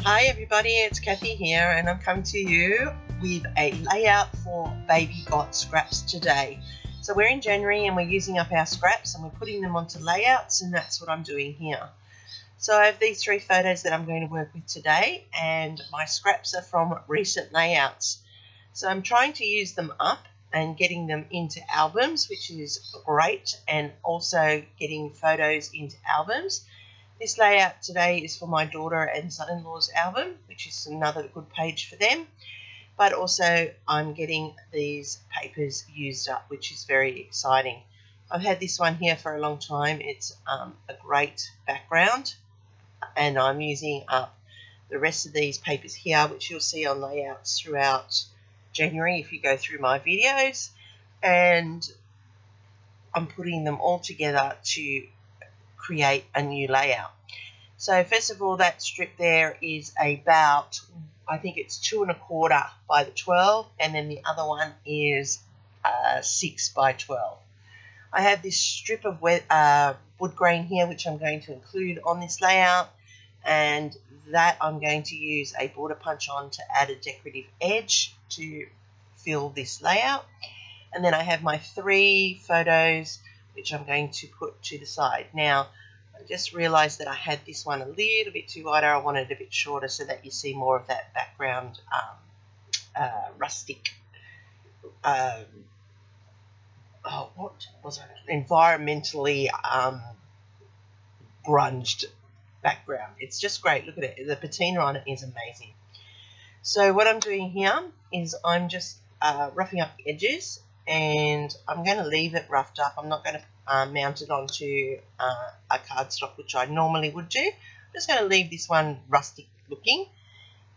Hi everybody, it's Kathy here and I'm coming to you with a layout for Baby Got Scraps today. So we're in January and we're using up our scraps and we're putting them onto layouts, and that's what I'm doing here. So I have these three photos that I'm going to work with today, and my scraps are from recent layouts. So I'm trying to use them up and getting them into albums, which is great, and also getting photos into albums. This layout today is for my daughter and son-in-law's album, which is another good page for them. But also I'm getting these papers used up, which is very exciting. I've had this one here for a long time. It's a great background, and I'm using up the rest of these papers here, which you'll see on layouts throughout January if you go through my videos. And I'm putting them all together to create a new layout. So first of all, that strip there is about, I think it's 2 1/4 by the 12, and then the other one is 6 by 12. I have this strip of wood grain here, which I'm going to include on this layout, and that I'm going to use a border punch on to add a decorative edge to fill this layout. And then I have my 3 photos, which I'm going to put to the side. Now, I just realised that I had this one a little bit too wider. I wanted it a bit shorter so that you see more of that background rustic, what was it? Environmentally grunged background. It's just great. Look at it. The patina on it is amazing. So what I'm doing here is I'm just roughing up the edges, and I'm going to leave it roughed up. I'm not going to mount it onto a cardstock, which I normally would do. I'm just going to leave this one rustic looking,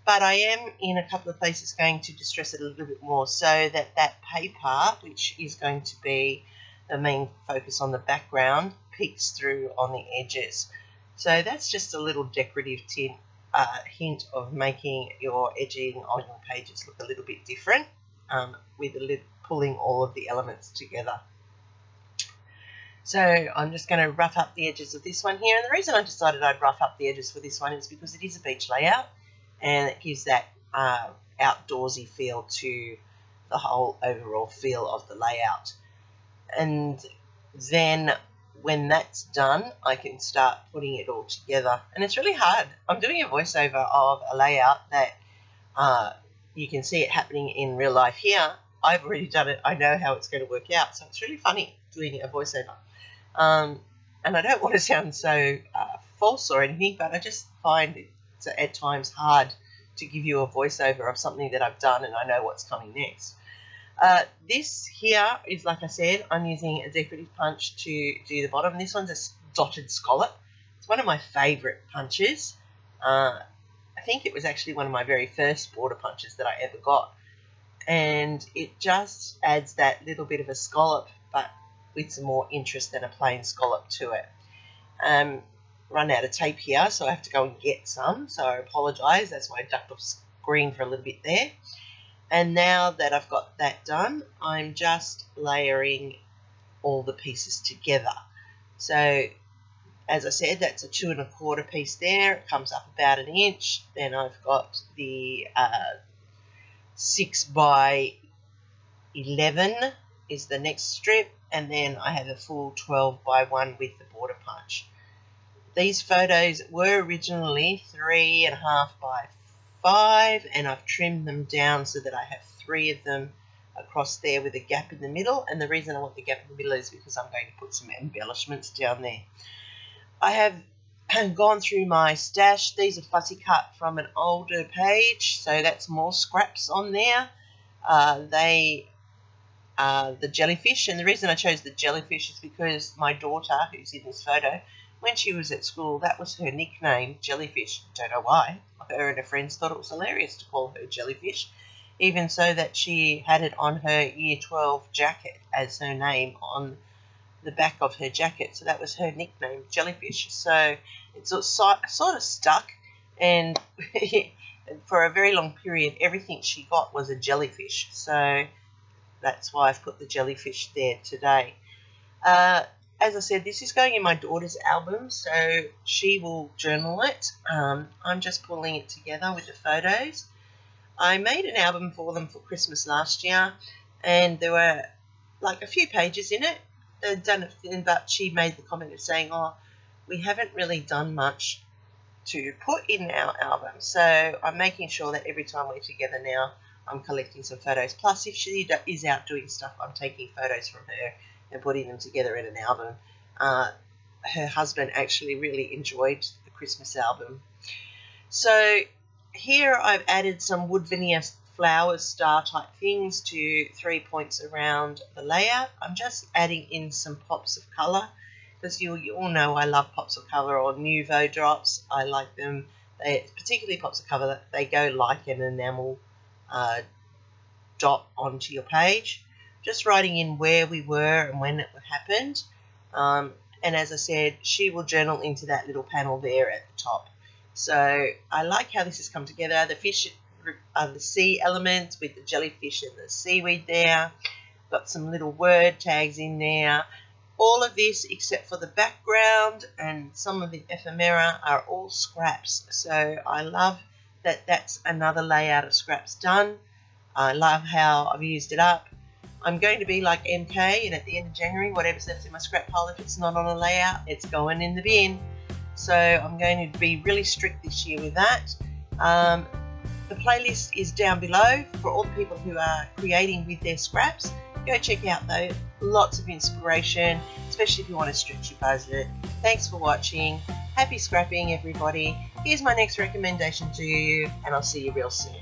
but I am in a couple of places going to distress it a little bit more so that that paper, which is going to be the main focus on the background, peeks through on the edges. So that's just a little decorative hint of making your edging on your pages look a little bit different, with pulling all of the elements together. So I'm just going to rough up the edges of this one here, and the reason I decided I'd rough up the edges for this one is because it is a beach layout, and it gives that outdoorsy feel to the whole overall feel of the layout. And then when that's done, I can start putting it all together. And it's really hard. I'm doing a voiceover of a layout that you can see it happening in real life here. I've already done it. I know how it's going to work out. So it's really funny doing a voiceover. And I don't want to sound so false or anything, but I just find it's at times hard to give you a voiceover of something that I've done and I know what's coming next. This here is, like I said, I'm using a decorative punch to do the bottom. This one's a dotted scallop. It's one of my favourite punches. I think it was actually one of my very first border punches that I ever got. And it just adds that little bit of a scallop, but with some more interest than a plain scallop to it. Run out of tape here, so I have to go and get some. So I apologise. That's why I ducked off screen for a little bit there. And now that I've got that done, I'm just layering all the pieces together. So, as I said, that's a 2 1/4 piece there. It comes up about 1 inch. Then I've got the 6 by 11 is the next strip. And then I have a full 12 by 1 with the border punch. These photos were originally 3.5 by 5, and I've trimmed them down so that I have 3 of them across there with a gap in the middle. And the reason I want the gap in the middle is because I'm going to put some embellishments down there. I have gone through my stash. These are fussy cut from an older page, so that's more scraps on there. They are the jellyfish, and the reason I chose the jellyfish is because my daughter, who's in this photo, when she was at school, that was her nickname, Jellyfish. Don't know why. Her and her friends thought it was hilarious to call her Jellyfish, even so that she had it on her Year 12 jacket as her name on the back of her jacket. So that was her nickname, Jellyfish. So it's sort of stuck, and for a very long period, everything she got was a jellyfish. So that's why I've put the jellyfish there today. as I said, this is going in my daughter's album, so she will journal it. I'm just pulling it together with the photos. I made an album for them for Christmas last year, and there were like a few pages in it. They'd done it, but she made the comment of saying, "Oh, we haven't really done much to put in our album." So I'm making sure that every time we're together now, I'm collecting some photos. Plus, if she is out doing stuff, I'm taking photos from her and putting them together in an album. Her husband actually really enjoyed the Christmas album. So here I've added some wood veneer flowers, star type things to 3 points around the layout. I'm just adding in some pops of colour, because you all know I love pops of colour or Nouveau drops. I like them. Particularly pops of colour, they go like an enamel dot onto your page. Just writing in where we were and when it happened. And as I said, she will journal into that little panel there at the top. So I like how this has come together. The fish are the sea element with the jellyfish and the seaweed there. Got some little word tags in there. All of this, except for the background and some of the ephemera, are all scraps. So I love that that's another layout of scraps done. I love how I've used it up. I'm going to be like MK, and at the end of January, whatever's left in my scrap pile, if it's not on a layout, it's going in the bin. So I'm going to be really strict this year with that. The playlist is down below for all the people who are creating with their scraps. Go check out though. Lots of inspiration, especially if you want to stretch your budget. Thanks for watching. Happy scrapping, everybody. Here's my next recommendation to you, and I'll see you real soon.